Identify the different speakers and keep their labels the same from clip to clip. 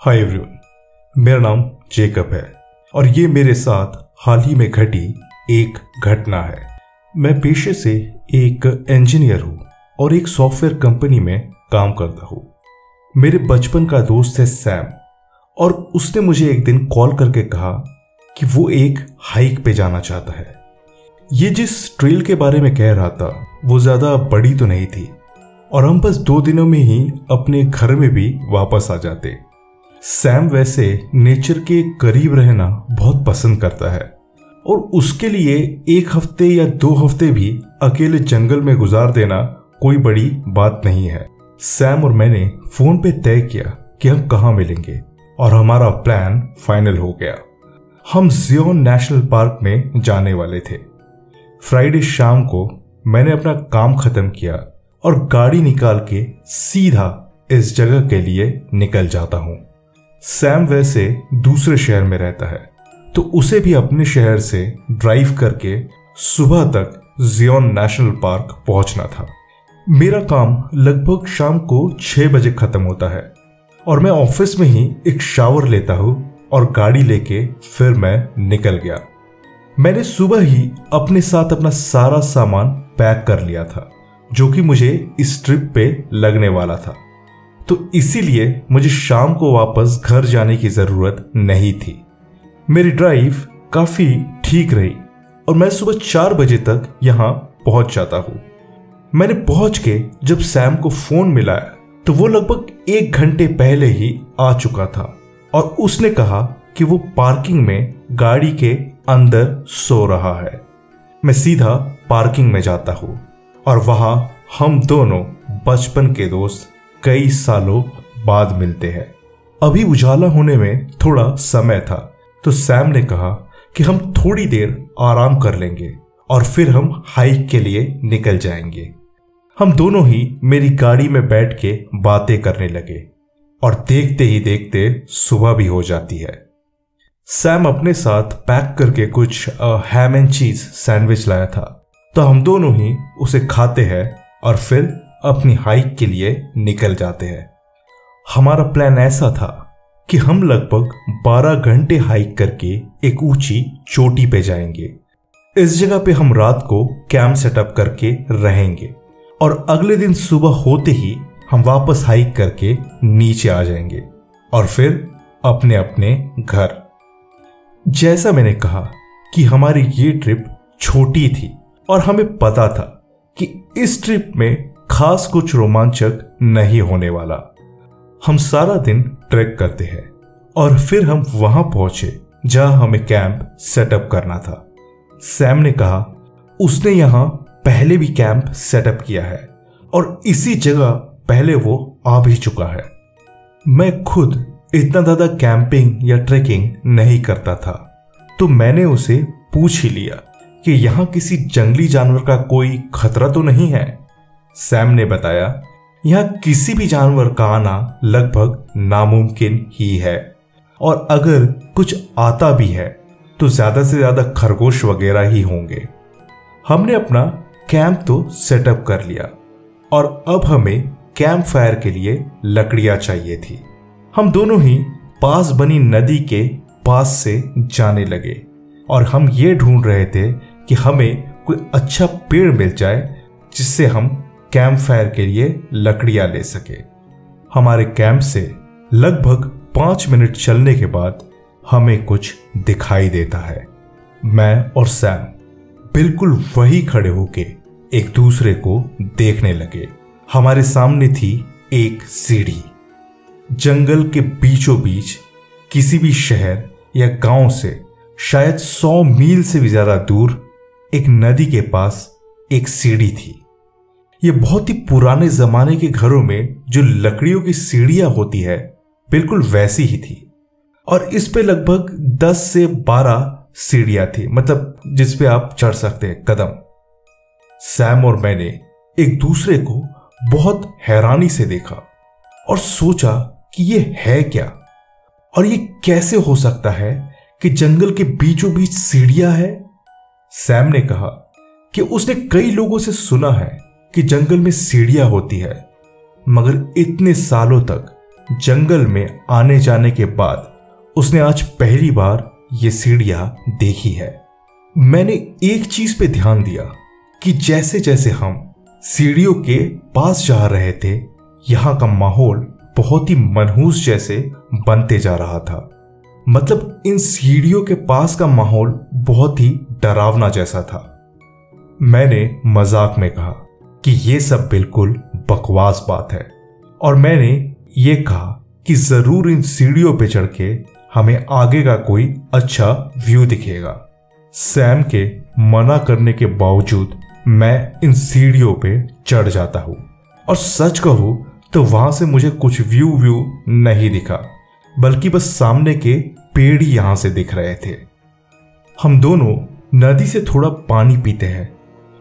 Speaker 1: Hi everyone, मेरा नाम Jacob है और ये मेरे साथ हाल ही में घटी एक घटना है। मैं पेशे से एक इंजीनियर हूँ और एक सॉफ्टवेयर कंपनी में काम करता हूँ। मेरे बचपन का दोस्त है सैम और उसने मुझे एक दिन कॉल करके कहा कि वो एक हाइक पे जाना चाहता है। ये जिस ट्रेल के बारे में कह रहा था वो ज़्यादा बड़ी तो नहीं थी और हम बस 2 दिनों में ही अपने घर में भी वापस आ जाते। सैम वैसे नेचर के करीब रहना बहुत पसंद करता है और उसके लिए 1 हफ्ते या 2 हफ्ते भी अकेले जंगल में गुजार देना कोई बड़ी बात नहीं है। सैम और मैंने फोन पे तय किया कि हम कहाँ मिलेंगे और हमारा प्लान फाइनल हो गया। हम जियोन नेशनल पार्क में जाने वाले थे। फ्राइडे शाम को मैंने अपना काम खत्म किया और गाड़ी निकाल के सीधा इस जगह के लिए निकल जाता हूँ। सैम वैसे दूसरे शहर में रहता है तो उसे भी अपने शहर से ड्राइव करके सुबह तक जियोन नेशनल पार्क पहुंचना था। मेरा काम लगभग शाम को 6 बजे खत्म होता है और मैं ऑफिस में ही एक शावर लेता हूँ और गाड़ी लेके फिर मैं निकल गया। मैंने सुबह ही अपने साथ अपना सारा सामान पैक कर लिया था जो कि मुझे इस ट्रिप पे लगने वाला था, तो इसीलिए मुझे शाम को वापस घर जाने की जरूरत नहीं थी। मेरी ड्राइव काफी ठीक रही और मैं सुबह 4 बजे तक यहां पहुंच जाता हूं। मैंने पहुंच के जब सैम को फोन मिलाया तो वो लगभग 1 घंटे पहले ही आ चुका था और उसने कहा कि वो पार्किंग में गाड़ी के अंदर सो रहा है। मैं सीधा पार्किंग में जाता हूं और वहां हम दोनों बचपन के दोस्त कई सालों बाद मिलते हैं। अभी उजाला होने में थोड़ा समय था तो सैम ने कहा कि हम थोड़ी देर आराम कर लेंगे और फिर हम हाइक के लिए निकल जाएंगे। हम दोनों ही मेरी गाड़ी में बैठ के बातें करने लगे और देखते ही देखते सुबह भी हो जाती है। सैम अपने साथ पैक करके कुछ हैम एंड चीज सैंडविच लाया था तो हम दोनों ही उसे खाते हैं और फिर अपनी हाइक के लिए निकल जाते हैं। हमारा प्लान ऐसा था कि हम लगभग 12 घंटे हाइक करके एक ऊंची चोटी पे जाएंगे। इस जगह पे हम रात को कैंप सेटअप करके रहेंगे और अगले दिन सुबह होते ही हम वापस हाइक करके नीचे आ जाएंगे और फिर अपने अपने घर। जैसा मैंने कहा कि हमारी ये ट्रिप छोटी थी और हमें पता था कि इस ट्रिप में खास कुछ रोमांचक नहीं होने वाला। हम सारा दिन ट्रैक करते हैं और फिर हम वहां पहुंचे जहां हमें कैंप सेटअप करना था। सैम ने कहा उसने यहां पहले भी कैंप सेटअप किया है और इसी जगह पहले वो आ भी चुका है। मैं खुद इतना ज्यादा कैंपिंग या ट्रैकिंग नहीं करता था तो मैंने उसे पूछ ही लिया कि यहां किसी जंगली जानवर का कोई खतरा तो नहीं है। सैम ने बताया यहां किसी भी जानवर का आना लगभग नामुमकिन ही है और अगर कुछ आता भी है तो ज्यादा से ज्यादा खरगोश वगैरह ही होंगे। हमने अपना कैंप तो सेटअप कर लिया और अब हमें कैंप फायर के लिए लकड़ियां चाहिए थी। हम दोनों ही पास बनी नदी के पास से जाने लगे और हम ये ढूंढ रहे थे कि हमें कोई अच्छा पेड़ मिल जाए जिससे हम कैंप फायर के लिए लकड़ियां ले सके। हमारे कैंप से लगभग 5 मिनट चलने के बाद हमें कुछ दिखाई देता है। मैं और सैम बिल्कुल वही खड़े होके एक दूसरे को देखने लगे। हमारे सामने थी एक सीढ़ी। जंगल के बीचों बीच किसी भी शहर या गांव से शायद 100 मील से भी ज्यादा दूर एक नदी के पास एक सीढ़ी थी। ये बहुत ही पुराने जमाने के घरों में जो लकड़ियों की सीढ़ियां होती है बिल्कुल वैसी ही थी और इस पे लगभग 10 से 12 सीढ़ियां थी, मतलब जिस पे आप चढ़ सकते हैं कदम। सैम और मैंने एक दूसरे को बहुत हैरानी से देखा और सोचा कि ये है क्या और ये कैसे हो सकता है कि जंगल के बीचों बीच सीढ़ियां है। सैम ने कहा कि उसने कई लोगों से सुना है कि जंगल में सीढ़ियां होती है मगर इतने सालों तक जंगल में आने जाने के बाद उसने आज पहली बार ये सीढ़ियां देखी है। मैंने एक चीज पे ध्यान दिया कि जैसे जैसे हम सीढ़ियों के पास जा रहे थे, यहां का माहौल बहुत ही मनहूस जैसे बनते जा रहा था। मतलब इन सीढ़ियों के पास का माहौल बहुत ही डरावना जैसा था। मैंने मजाक में कहा कि यह सब बिल्कुल बकवास बात है, और मैंने ये कहा कि जरूर इन सीढ़ियों पे चढ़ के हमें आगे का कोई अच्छा व्यू दिखेगा। सैम के मना करने के बावजूद मैं इन सीढ़ियों पे चढ़ जाता हूँ, और सच कहूँ तो वहां से मुझे कुछ व्यू नहीं दिखा, बल्कि बस सामने के पेड़ ही यहां से दिख रहे थे। हम दोनों नदी से थोड़ा पानी पीते हैं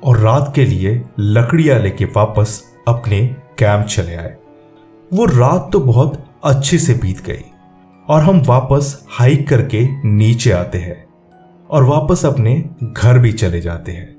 Speaker 1: और रात के लिए लकड़ियां लेके वापस अपने कैंप चले आए। वो रात तो बहुत अच्छे से बीत गई और हम वापस हाइक करके नीचे आते हैं और वापस अपने घर भी चले जाते हैं।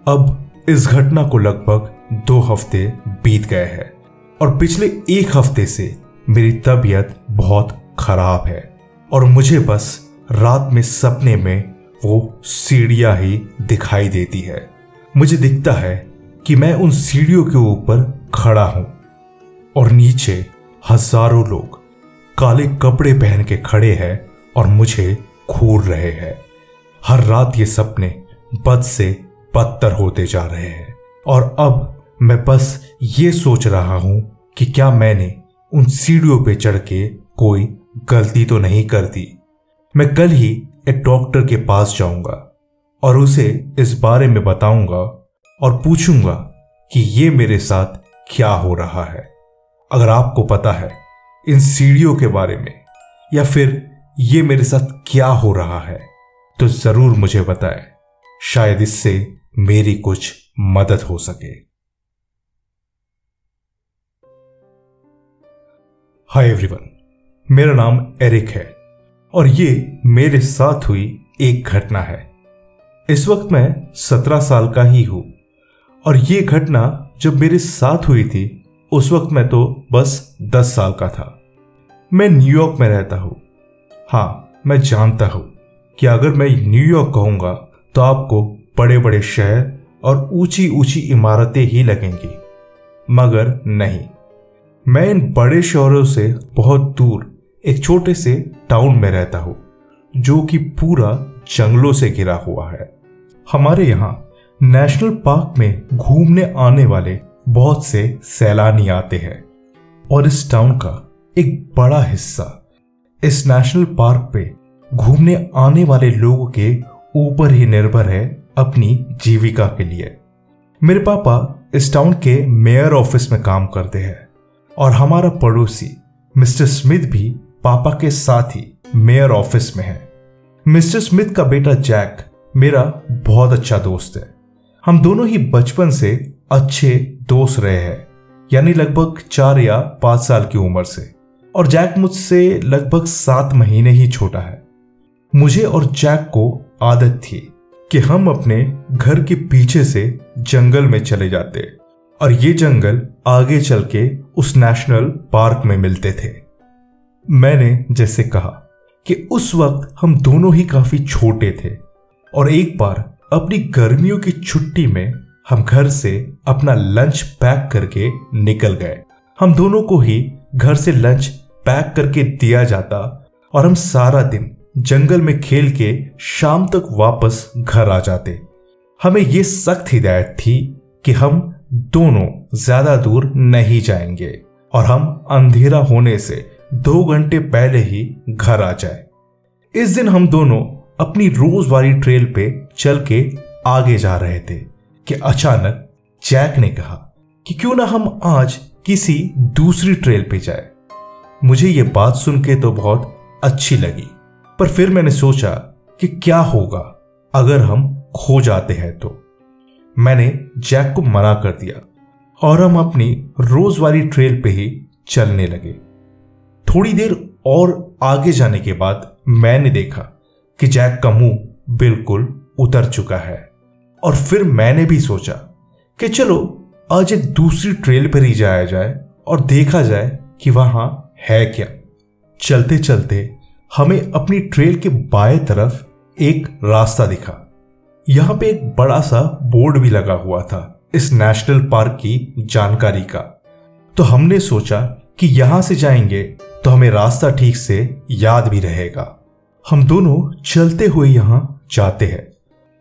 Speaker 1: अब इस घटना को लगभग 2 हफ्ते बीत गए हैं और पिछले 1 हफ्ते से मेरी तबीयत बहुत खराब है और मुझे बस रात में सपने में वो सीढ़ियां ही दिखाई देती है। मुझे दिखता है कि मैं उन सीढ़ियों के ऊपर खड़ा हूं और नीचे हजारों लोग काले कपड़े पहन के खड़े हैं और मुझे घूर रहे हैं। हर रात ये सपने बद से बदतर होते जा रहे हैं और अब मैं बस ये सोच रहा हूं कि क्या मैंने उन सीढ़ियों पे चढ़ के कोई गलती तो नहीं कर दी। मैं कल ही एक डॉक्टर के पास जाऊंगा और उसे इस बारे में बताऊंगा और पूछूंगा कि ये मेरे साथ क्या हो रहा है। अगर आपको पता है इन सीढ़ियों के बारे में या फिर ये मेरे साथ क्या हो रहा है तो जरूर मुझे बताएं, शायद इससे मेरी कुछ मदद हो सके। हाय एवरीवन, मेरा नाम एरिक है और ये मेरे साथ हुई एक घटना है। इस वक्त मैं 17 साल का ही हूं और ये घटना जब मेरे साथ हुई थी उस वक्त मैं तो बस 10 साल का था। मैं न्यूयॉर्क में रहता हूं। हाँ, मैं जानता हूं कि अगर मैं न्यूयॉर्क कहूंगा तो आपको बड़े बड़े शहर और ऊंची ऊंची इमारतें ही लगेंगी, मगर नहीं। मैं इन बड़े शहरों से बहुत दूर एक छोटे से टाउन में रहता हूं जो कि पूरा जंगलों से घिरा हुआ है। हमारे यहाँ नेशनल पार्क में घूमने आने वाले बहुत से सैलानी आते हैं और इस टाउन का एक बड़ा हिस्सा इस नेशनल पार्क पे घूमने आने वाले लोगों के ऊपर ही निर्भर है अपनी जीविका के लिए। मेरे पापा इस टाउन के मेयर ऑफिस में काम करते हैं और हमारा पड़ोसी मिस्टर स्मिथ भी पापा के साथ ही मेयर ऑफिस में है। मिस्टर स्मिथ का बेटा जैक मेरा बहुत अच्छा दोस्त है। हम दोनों ही बचपन से अच्छे दोस्त रहे हैं, यानी लगभग 4 या 5 साल की उम्र से, और जैक मुझसे लगभग 7 महीने ही छोटा है। मुझे और जैक को आदत थी कि हम अपने घर के पीछे से जंगल में चले जाते और ये जंगल आगे चल के उस नेशनल पार्क में मिलते थे। मैंने जैसे कहा कि उस वक्त हम दोनों ही काफी छोटे थे और एक बार अपनी गर्मियों की छुट्टी में हम घर से अपना लंच पैक करके निकल गए। हम दोनों को ही घर से लंच पैक करके दिया जाता और हम सारा दिन जंगल में खेल के शाम तक वापस घर आ जाते। हमें यह सख्त हिदायत थी कि हम दोनों ज्यादा दूर नहीं जाएंगे और हम अंधेरा होने से 2 घंटे पहले ही घर आ जाए। इस दिन हम दोनों अपनी रोज वाली ट्रेल पे चल के आगे जा रहे थे कि अचानक जैक ने कहा कि क्यों ना हम आज किसी दूसरी ट्रेल पे जाए। मुझे ये बात सुन के तो बहुत अच्छी लगी, पर फिर मैंने सोचा कि क्या होगा अगर हम खो जाते हैं तो। मैंने जैक को मना कर दिया और हम अपनी रोज वाली ट्रेल पे ही चलने लगे। थोड़ी देर और आगे जाने के बाद मैंने देखा कि जैक का मुंह बिल्कुल उतर चुका है और फिर मैंने भी सोचा कि चलो आज एक दूसरी ट्रेल पर ही जाया जाए और देखा जाए कि वहां है क्या। चलते चलते हमें अपनी ट्रेल के बाएं तरफ एक रास्ता दिखा। यहां पे एक बड़ा सा बोर्ड भी लगा हुआ था इस नेशनल पार्क की जानकारी का। तो हमने सोचा कि यहां से जाएंगे तो हमें रास्ता ठीक से याद भी रहेगा। हम दोनों चलते हुए यहां जाते हैं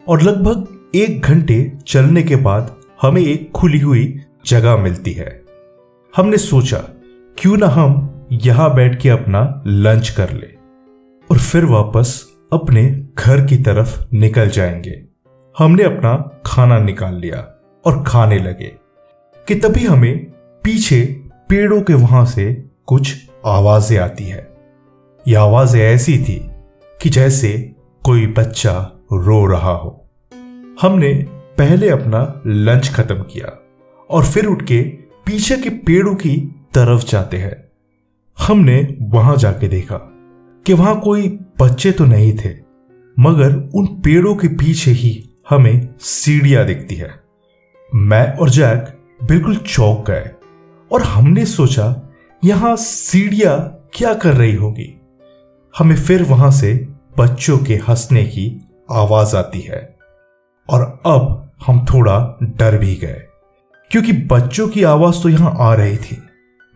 Speaker 1: और लगभग 1 घंटे चलने के बाद हमें एक खुली हुई जगह मिलती है। हमने सोचा क्यों ना हम यहां बैठ के अपना लंच कर ले और फिर वापस अपने घर की तरफ निकल जाएंगे। हमने अपना खाना निकाल लिया और खाने लगे कि तभी हमें पीछे पेड़ों के वहां से कुछ आवाजें आती है। यह आवाजें ऐसी थी कि जैसे कोई बच्चा रो रहा हो। हमने पहले अपना लंच खत्म किया और फिर उठ के पीछे के पेड़ों की तरफ जाते हैं। हमने वहां जाके देखा कि वहां कोई बच्चे तो नहीं थे, मगर उन पेड़ों के पीछे ही हमें सीढ़ियां दिखती है। मैं और जैक बिल्कुल चौंक गए और हमने सोचा यहां सीढ़ियां क्या कर रही होगी। हमें फिर वहां से बच्चों के हंसने की आवाज आती है और अब हम थोड़ा डर भी गए क्योंकि बच्चों की आवाज तो यहां आ रही थी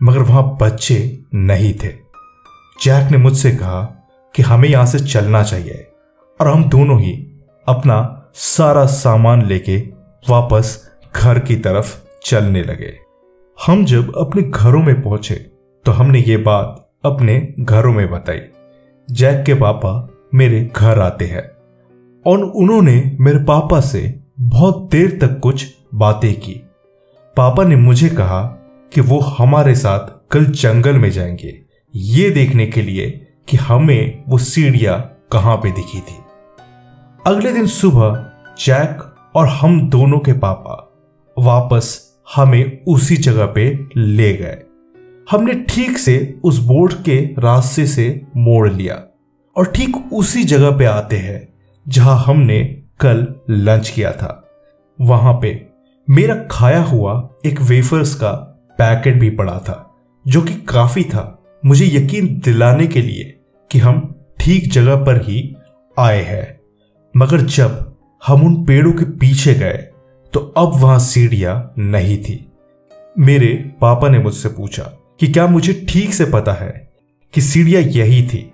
Speaker 1: मगर वहां बच्चे नहीं थे। जैक ने मुझसे कहा कि हमें यहां से चलना चाहिए और हम दोनों ही अपना सारा सामान लेके वापस घर की तरफ चलने लगे। हम जब अपने घरों में पहुंचे तो हमने ये बात अपने घरों में बताई। जैक के पापा मेरे घर आते हैं और उन्होंने मेरे पापा से बहुत देर तक कुछ बातें की। पापा ने मुझे कहा कि वो हमारे साथ कल जंगल में जाएंगे ये देखने के लिए कि हमें वो सीढ़ियां कहां पे दिखी थी। अगले दिन सुबह जैक और हम दोनों के पापा वापस हमें उसी जगह पे ले गए। हमने ठीक से उस बोर्ड के रास्ते से मोड़ लिया और ठीक उसी जगह पे आते हैं जहां हमने कल लंच किया था। वहां पे मेरा खाया हुआ एक वेफर्स का पैकेट भी पड़ा था जो कि काफी था मुझे यकीन दिलाने के लिए कि हम ठीक जगह पर ही आए हैं। मगर जब हम उन पेड़ों के पीछे गए तो अब वहां सीढ़ियां नहीं थी। मेरे पापा ने मुझसे पूछा कि क्या मुझे ठीक से पता है कि सीढ़ियां यही थी।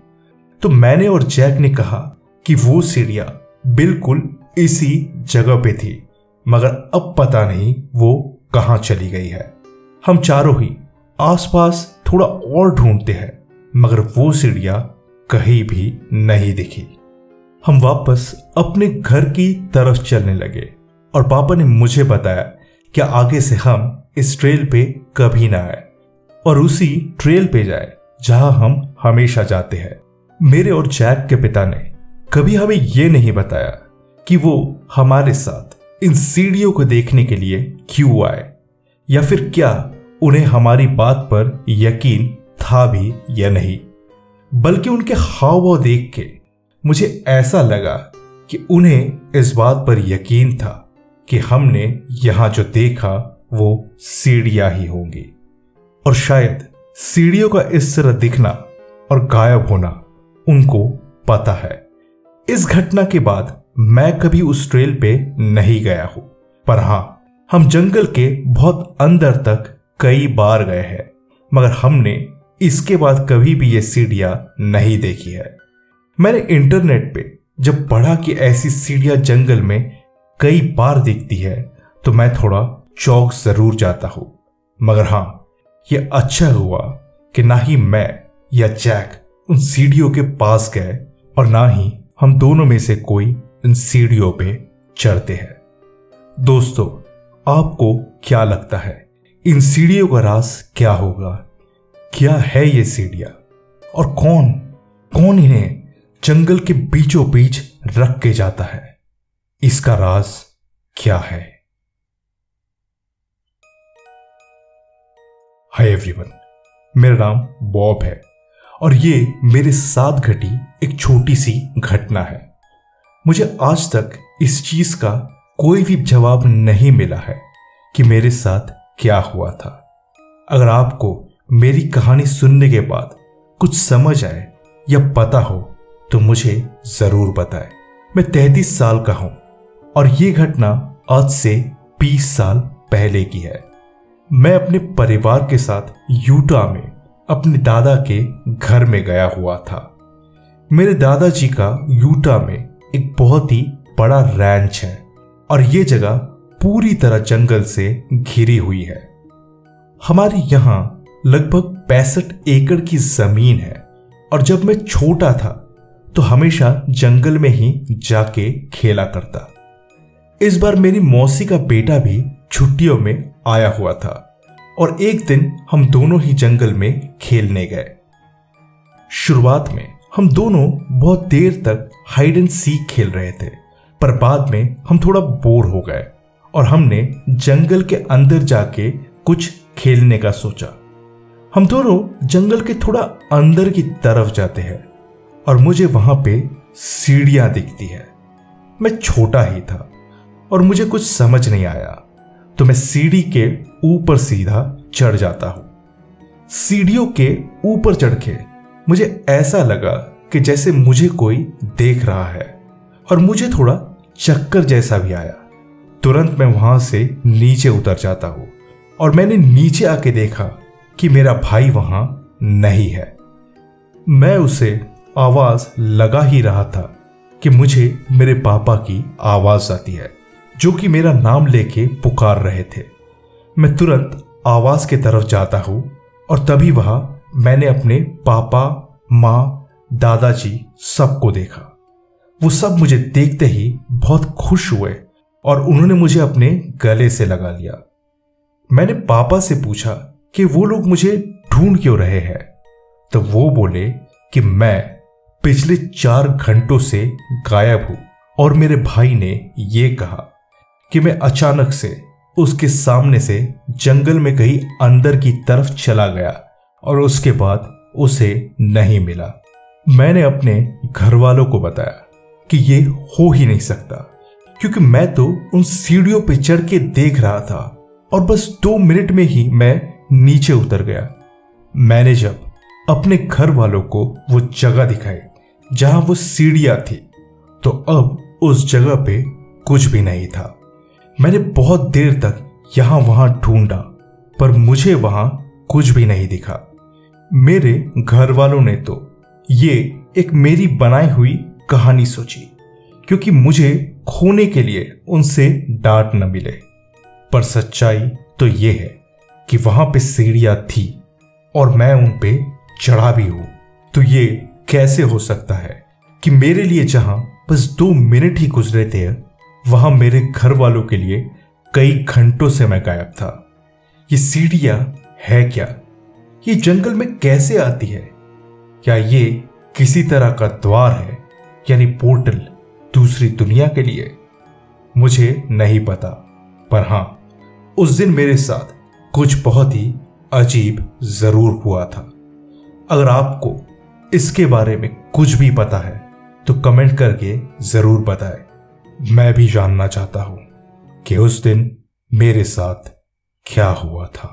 Speaker 1: तो मैंने और जैक ने कहा कि वो सीढ़ियां बिल्कुल इसी जगह पे थी मगर अब पता नहीं वो कहां चली गई है। हम चारों ही आसपास थोड़ा और ढूंढते हैं मगर वो सीढ़ियां कहीं भी नहीं दिखी। हम वापस अपने घर की तरफ चलने लगे और पापा ने मुझे बताया कि आगे से हम इस ट्रेल पे कभी ना आए और उसी ट्रेल पे जाए जहां हम हमेशा जाते हैं। मेरे और जैक के पिता ने कभी हमें यह नहीं बताया कि वो हमारे साथ इन सीढ़ियों को देखने के लिए क्यों आए या फिर क्या उन्हें हमारी बात पर यकीन था भी या नहीं। बल्कि उनके हाव भाव देख के मुझे ऐसा लगा कि उन्हें इस बात पर यकीन था कि हमने यहां जो देखा वो सीढ़ियां ही होंगी और शायद सीढ़ियों का इस तरह दिखना और गायब होना उनको पता है। इस घटना के बाद मैं कभी उस ट्रेल पे नहीं गया हूं, पर हां हम जंगल के बहुत अंदर तक कई बार गए हैं मगर हमने इसके बाद कभी भी ये सीढ़ियां नहीं देखी है। मैंने इंटरनेट पे जब पढ़ा कि ऐसी सीढ़ियां जंगल में कई बार दिखती है तो मैं थोड़ा चौंक जरूर जाता हूं, मगर हां यह अच्छा हुआ कि ना ही मैं या जैक उन सीढ़ियों के पास गए और ना ही हम दोनों में से कोई इन सीढ़ियों पे चढ़ते हैं। दोस्तों, आपको क्या लगता है इन सीढ़ियों का राज क्या होगा? क्या है ये सीढ़ियां और कौन कौन इन्हें जंगल के बीचों बीच रख के जाता है? इसका राज क्या है? हाय एवरीवन, मेरा नाम बॉब है और ये मेरे साथ घटी एक छोटी सी घटना है। मुझे आज तक इस चीज का कोई भी जवाब नहीं मिला है कि मेरे साथ क्या हुआ था। अगर आपको मेरी कहानी सुनने के बाद कुछ समझ आए या पता हो तो मुझे जरूर बताएं। मैं 33 साल का हूं और ये घटना आज से 20 साल पहले की है। मैं अपने परिवार के साथ यूटा में अपने दादा के घर में गया हुआ था। मेरे दादाजी का यूटा में एक बहुत ही बड़ा रैंच है और ये जगह पूरी तरह जंगल से घिरी हुई है। हमारे यहाँ लगभग 65 एकड़ की जमीन है और जब मैं छोटा था तो हमेशा जंगल में ही जाके खेला करता। इस बार मेरी मौसी का बेटा भी छुट्टियों में आया हुआ था और एक दिन हम दोनों ही जंगल में खेलने गए। शुरुआत में हम दोनों बहुत देर तक हाइड एंड सीक खेल रहे थे, पर बाद में हम थोड़ा बोर हो गए और हमने जंगल के अंदर जाके कुछ खेलने का सोचा। हम दोनों जंगल के थोड़ा अंदर की तरफ जाते हैं और मुझे वहां पे सीढ़ियां दिखती है। मैं छोटा ही था और मुझे कुछ समझ नहीं आया तो मैं सीढ़ी के ऊपर सीधा चढ़ जाता हूं। सीढ़ियों के ऊपर चढ़ के मुझे ऐसा लगा कि जैसे मुझे कोई देख रहा है और मुझे थोड़ा चक्कर जैसा भी आया। तुरंत मैं वहां से नीचे उतर जाता हूं और मैंने नीचे आके देखा कि मेरा भाई वहां नहीं है। मैं उसे आवाज लगा ही रहा था कि मुझे मेरे पापा की आवाज आती है जो कि मेरा नाम लेके पुकार रहे थे। मैं तुरंत आवाज की तरफ जाता हूं और तभी वहां मैंने अपने पापा, माँ, दादाजी सबको देखा। वो सब मुझे देखते ही बहुत खुश हुए और उन्होंने मुझे अपने गले से लगा लिया। मैंने पापा से पूछा कि वो लोग मुझे ढूंढ क्यों रहे हैं, तो वो बोले कि मैं पिछले 4 घंटों से गायब हूं और मेरे भाई ने ये कहा कि मैं अचानक से उसके सामने से जंगल में कहीं अंदर की तरफ चला गया और उसके बाद उसे नहीं मिला। मैंने अपने घर वालों को बताया कि ये हो ही नहीं सकता क्योंकि मैं तो उन सीढ़ियों पर चढ़ के देख रहा था और बस 2 मिनट में ही मैं नीचे उतर गया। मैंने जब अपने घर वालों को वो जगह दिखाई जहां वो सीढ़ियां थी तो अब उस जगह पे कुछ भी नहीं था। मैंने बहुत देर तक यहां वहां ढूंढा पर मुझे वहां कुछ भी नहीं दिखा। मेरे घर वालों ने तो ये एक मेरी बनाई हुई कहानी सोची क्योंकि मुझे खोने के लिए उनसे डांट न मिले, पर सच्चाई तो ये है कि वहां पे सीढ़ियां थी और मैं उन पे चढ़ा भी हूं। तो ये कैसे हो सकता है कि मेरे लिए जहां बस 2 मिनट ही गुजरे थे वहां मेरे घर वालों के लिए कई घंटों से मैं गायब था। ये सीढ़ियां है क्या? ये जंगल में कैसे आती है? क्या ये किसी तरह का द्वार है, यानी पोर्टल दूसरी दुनिया के लिए? मुझे नहीं पता, पर हां उस दिन मेरे साथ कुछ बहुत ही अजीब जरूर हुआ था। अगर आपको इसके बारे में कुछ भी पता है तो कमेंट करके जरूर बताएं। मैं भी जानना चाहता हूं कि उस दिन मेरे साथ क्या हुआ था।